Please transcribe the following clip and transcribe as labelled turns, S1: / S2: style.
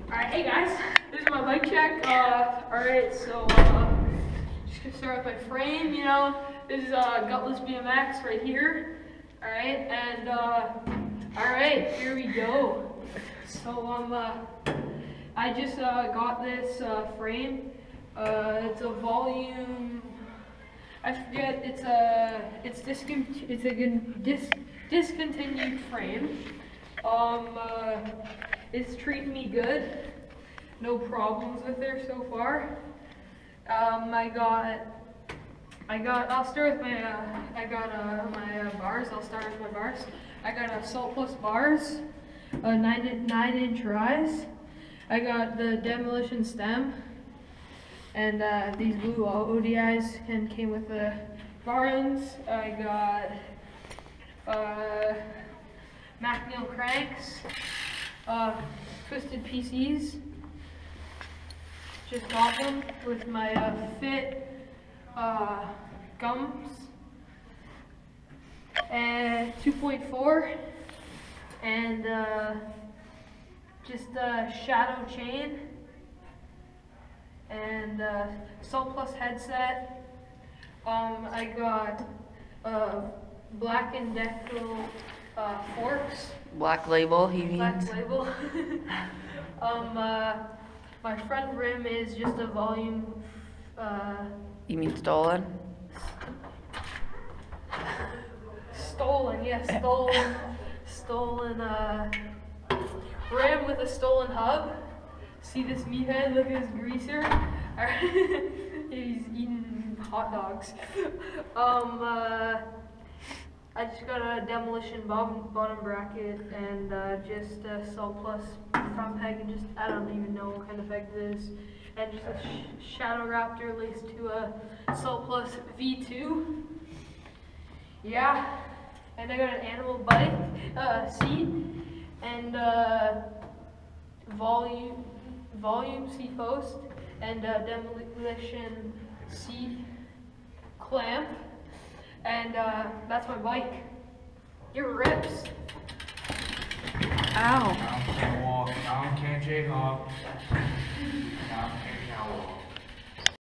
S1: Alright, hey guys, this is my bike check. Alright, so just gonna start with my frame, you know. This is Gutless BMX right here. Alright, and alright, here we go. So I just got this frame. It's a volume, I forget, it's a discontinued frame. It's treating me good. No problems with it so far. I'll start with my bars. I'll start with my bars. I got Salt Plus bars, 9-inch rise. I got the demolition stem, and these blue ODIs came with the barons. I got MacNeil cranks, twisted PCs. Just got them with my Fit gums, and 2.4, and just a shadow chain, and Salt Plus headset. I got Black & Decker forks.
S2: Black Label, he means.
S1: Black Label. My front rim is just a volume.
S2: You mean stolen?
S1: Stolen, yes, stolen rim with a stolen hub. See this meathead? Look at his greaser. He's eating hot dogs. I just got a demolition bottom bracket and just a Salt Plus front peg, and just, I don't even know what kind of peg it is, and just a Shadow Raptor laced to a Salt Plus V2. Yeah, and I got an animal bike seat and volume seat post and demolition seat clamp. And that's my bike. Your rips.
S2: Ow.
S3: Now can't walk. Now can't take off. Now can't walk.